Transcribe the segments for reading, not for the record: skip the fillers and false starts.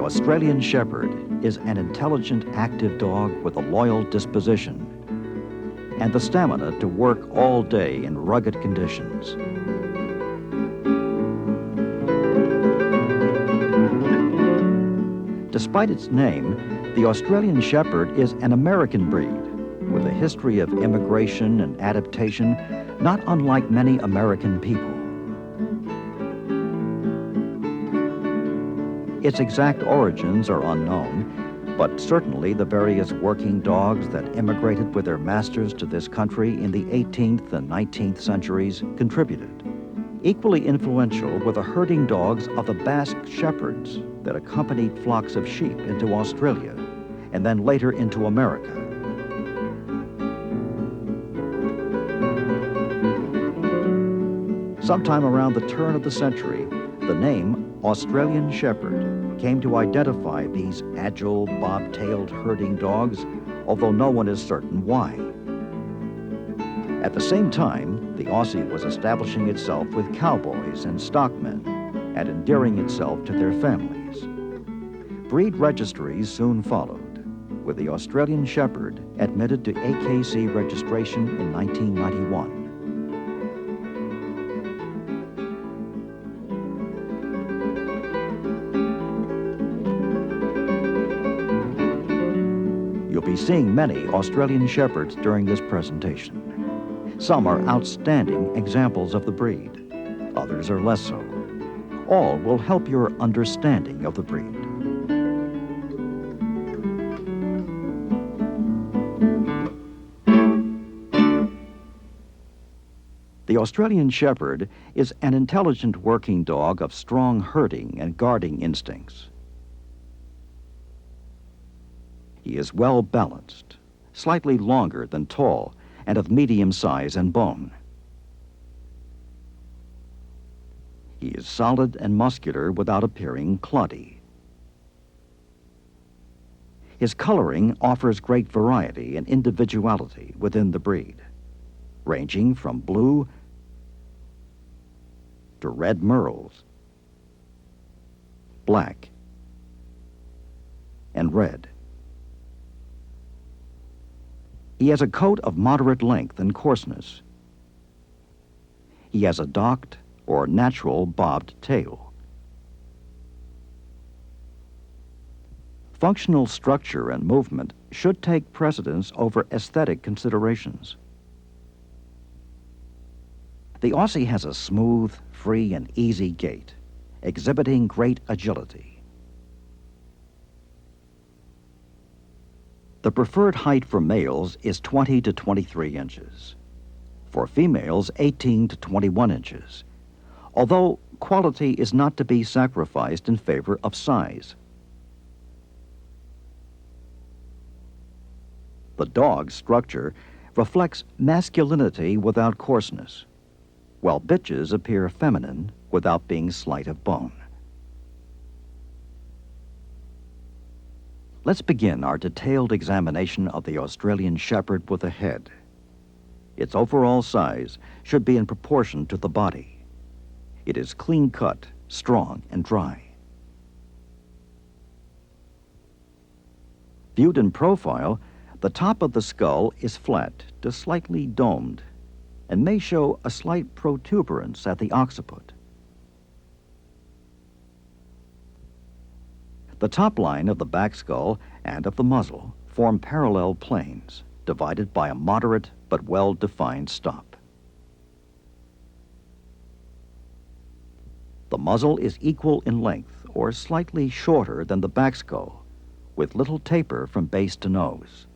Australian Shepherd is an intelligent, active dog with a loyal disposition and the stamina to work all day in rugged conditions. Despite its name, the Australian Shepherd is an American breed with a history of immigration and adaptation not unlike many American people. Its exact origins are unknown, but certainly the various working dogs that immigrated with their masters to this country in the 18th and 19th centuries contributed. Equally influential were the herding dogs of the Basque shepherds that accompanied flocks of sheep into Australia and then later into America. Sometime around the turn of the century, the name Australian Shepherd came to identify these agile, bob-tailed herding dogs, although no one is certain why. At the same time, the Aussie was establishing itself with cowboys and stockmen and endearing itself to their families. Breed registries soon followed, with the Australian Shepherd admitted to AKC registration in 1991. You'll be seeing many Australian Shepherds during this presentation. Some are outstanding examples of the breed. Others are less so. All will help your understanding of the breed. The Australian Shepherd is an intelligent working dog of strong herding and guarding instincts. He is well balanced, slightly longer than tall, and of medium size and bone. He is solid and muscular without appearing cloddy. His coloring offers great variety and individuality within the breed, ranging from blue to red merles, black, and red. He has a coat of moderate length and coarseness. He has a docked or natural bobbed tail. Functional structure and movement should take precedence over aesthetic considerations. The Aussie has a smooth, free, and easy gait, exhibiting great agility. The preferred height for males is 20 to 23 inches. For females, 18 to 21 inches, although quality is not to be sacrificed in favor of size. The dog's structure reflects masculinity without coarseness, while bitches appear feminine without being slight of bone. Let's begin our detailed examination of the Australian Shepherd with the head. Its overall size should be in proportion to the body. It is clean-cut, strong, and dry. Viewed in profile, the top of the skull is flat to slightly domed and may show a slight protuberance at the occiput. The top line of the back skull and of the muzzle form parallel planes, divided by a moderate but well-defined stop. The muzzle is equal in length or slightly shorter than the back skull, with little taper from base to nose.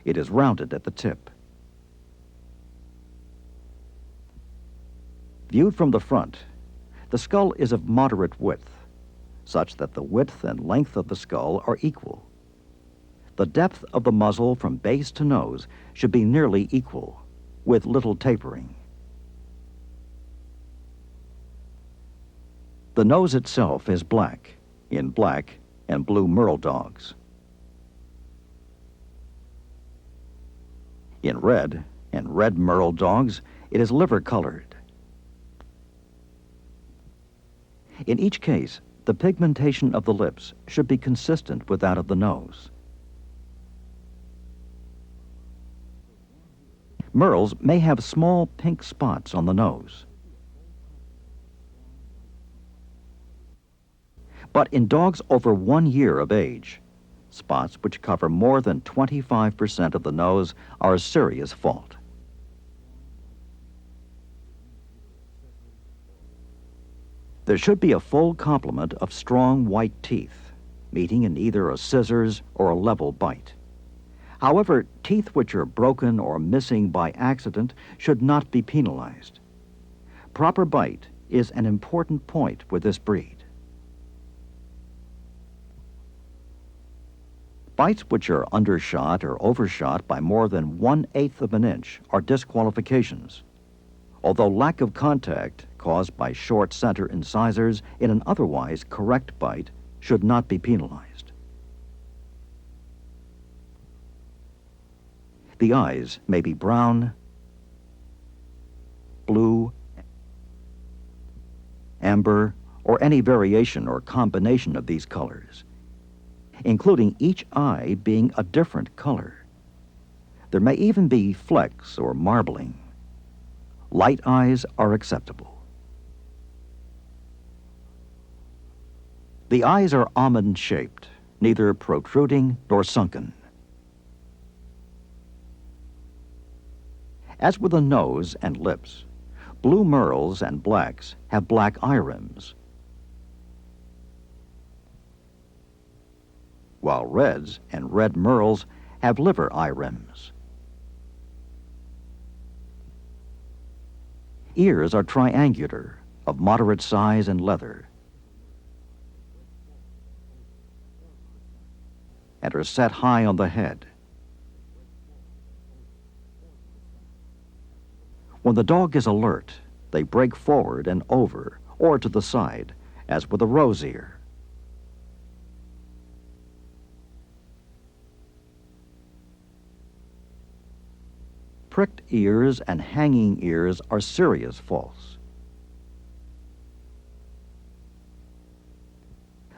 It is rounded at the tip. Viewed from the front, the skull is of moderate width, such that the width and length of the skull are equal. The depth of the muzzle from base to nose should be nearly equal, with little tapering. The nose itself is black, in black and blue merle dogs. In red and red merle dogs, it is liver-colored. In each case, the pigmentation of the lips should be consistent with that of the nose. Merles may have small pink spots on the nose. But in dogs over 1 year of age, spots which cover more than 25% of the nose are a serious fault. There should be a full complement of strong white teeth, meeting in either a scissors or a level bite. However, teeth which are broken or missing by accident should not be penalized. Proper bite is an important point with this breed. Bites which are undershot or overshot by more than 1/8 of an inch are disqualifications, although lack of contact caused by short center incisors in an otherwise correct bite should not be penalized. The eyes may be brown, blue, amber, or any variation or combination of these colors, including each eye being a different color. There may even be flecks or marbling. Light eyes are acceptable. The eyes are almond-shaped, neither protruding nor sunken. As with the nose and lips, blue merles and blacks have black eye rims, while reds and red merles have liver eye rims. Ears are triangular, of moderate size and leather, and are set high on the head. When the dog is alert, they break forward and over, or to the side, as with a rose ear. Pricked ears and hanging ears are serious faults.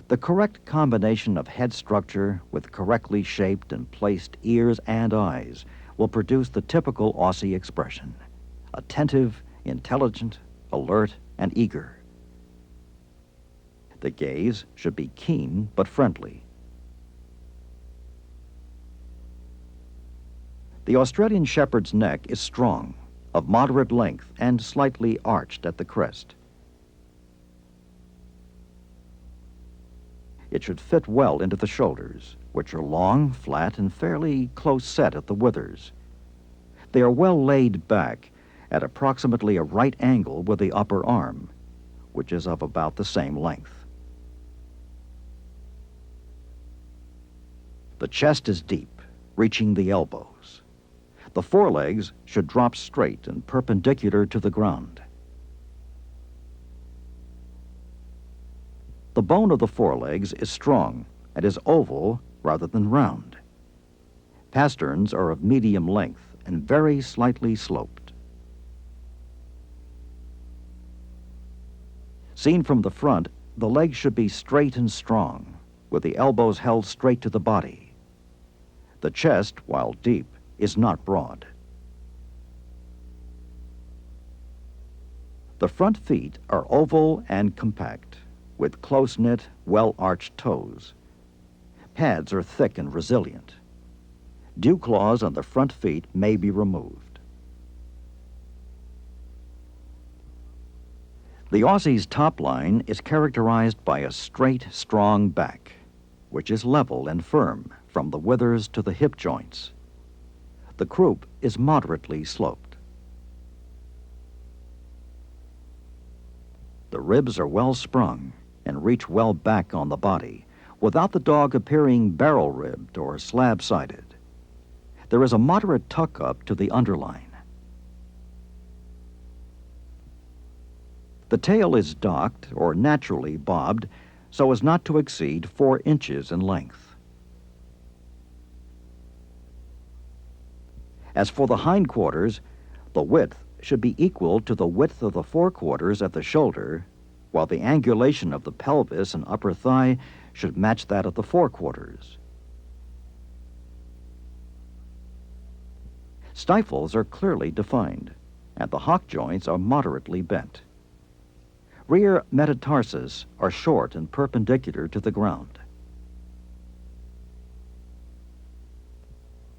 The correct combination of head structure with correctly shaped and placed ears and eyes will produce the typical Aussie expression: attentive, intelligent, alert, and eager. The gaze should be keen but friendly. The Australian Shepherd's neck is strong, of moderate length and slightly arched at the crest. It should fit well into the shoulders, which are long, flat, and fairly close set at the withers. They are well laid back at approximately a right angle with the upper arm, which is of about the same length. The chest is deep, reaching the elbows. The forelegs should drop straight and perpendicular to the ground. The bone of the forelegs is strong and is oval rather than round. Pasterns are of medium length and very slightly sloped. Seen from the front, the legs should be straight and strong, with the elbows held straight to the body. The chest, while deep, is not broad. The front feet are oval and compact, with close-knit, well-arched toes. Pads are thick and resilient. Dew claws on the front feet may be removed. The Aussie's top line is characterized by a straight, strong back, which is level and firm from the withers to the hip joints. The croup is moderately sloped. The ribs are well sprung and reach well back on the body, without the dog appearing barrel-ribbed or slab-sided. There is a moderate tuck-up to the underline. The tail is docked or naturally bobbed so as not to exceed 4 inches in length. As for the hindquarters, the width should be equal to the width of the forequarters at the shoulder while the angulation of the pelvis and upper thigh should match that of the forequarters. Stifles are clearly defined, and the hock joints are moderately bent. Rear metatarsus are short and perpendicular to the ground.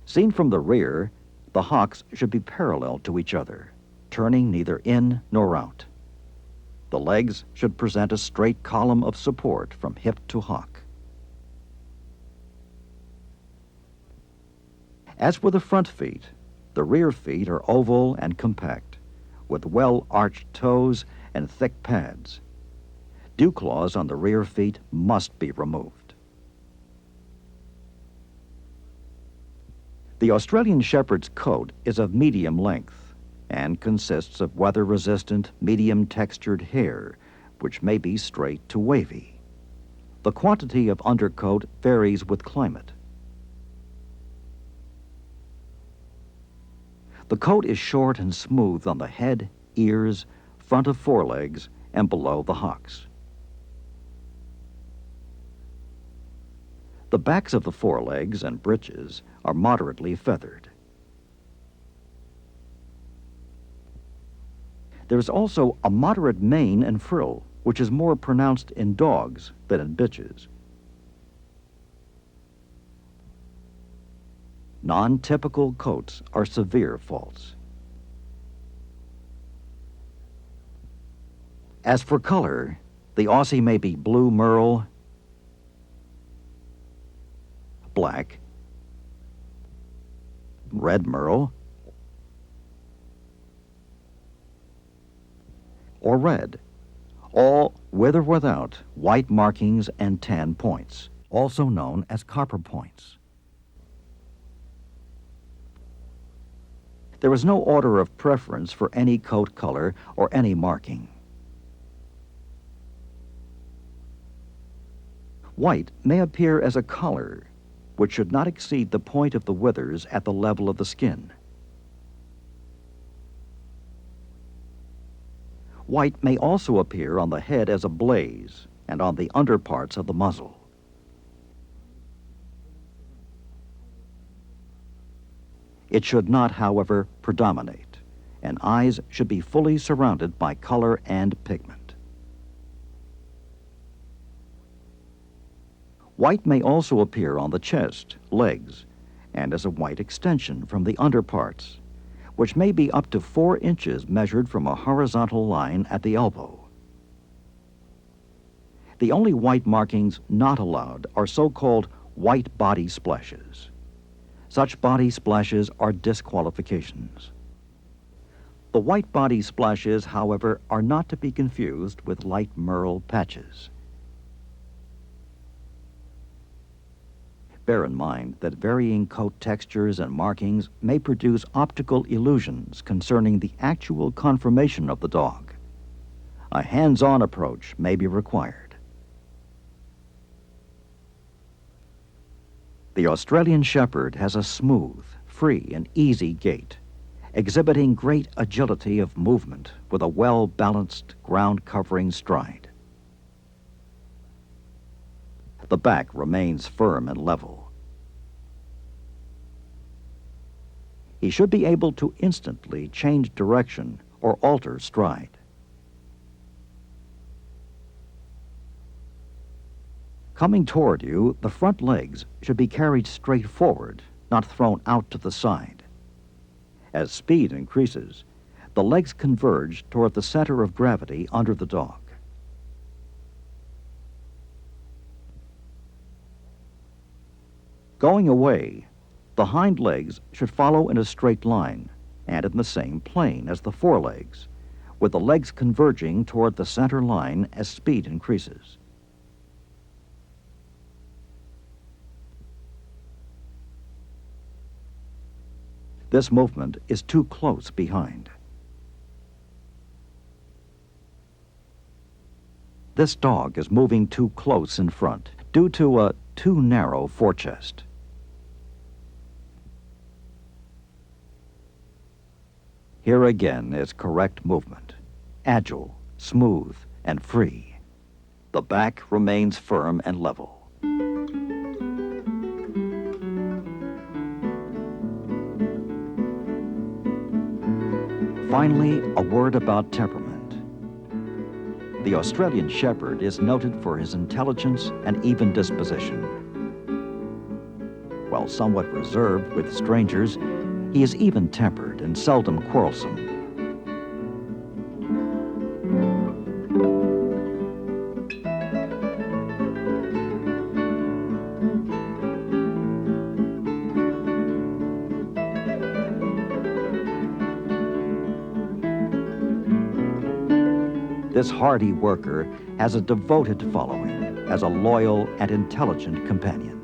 Seen from the rear, the hocks should be parallel to each other, turning neither in nor out. The legs should present a straight column of support from hip to hock. As for the front feet, the rear feet are oval and compact, with well-arched toes and thick pads. Dew claws on the rear feet must be removed. The Australian Shepherd's coat is of medium length and consists of weather-resistant, medium-textured hair, which may be straight to wavy. The quantity of undercoat varies with climate. The coat is short and smooth on the head, ears, front of forelegs, and below the hocks. The backs of the forelegs and breeches are moderately feathered. There is also a moderate mane and frill, which is more pronounced in dogs than in bitches. Non-typical coats are severe faults. As for color, the Aussie may be blue merle, black, red merle, or red, all with or without white markings and tan points, also known as copper points. There is no order of preference for any coat color or any marking. White may appear as a collar, which should not exceed the point of the withers at the level of the skin. White may also appear on the head as a blaze and on the underparts of the muzzle. It should not, however, predominate, and eyes should be fully surrounded by color and pigment. White may also appear on the chest, legs, and as a white extension from the underparts, which may be up to 4 inches measured from a horizontal line at the elbow. The only white markings not allowed are so-called white body splashes. Such body splashes are disqualifications. The white body splashes, however, are not to be confused with light merle patches. Bear in mind that varying coat textures and markings may produce optical illusions concerning the actual conformation of the dog. A hands-on approach may be required. The Australian Shepherd has a smooth, free, and easy gait, exhibiting great agility of movement with a well-balanced, ground-covering stride. The back remains firm and level. He should be able to instantly change direction or alter stride. Coming toward you, the front legs should be carried straight forward, not thrown out to the side. As speed increases, the legs converge toward the center of gravity under the dog. Going away, the hind legs should follow in a straight line and in the same plane as the forelegs, with the legs converging toward the center line as speed increases. This movement is too close behind. This dog is moving too close in front due to a too narrow forechest. Here again is correct movement, agile, smooth, and free. The back remains firm and level. Finally, a word about temperament. The Australian Shepherd is noted for his intelligence and even disposition. While somewhat reserved with strangers, he is even-tempered and seldom quarrelsome. This hardy worker has a devoted following as a loyal and intelligent companion.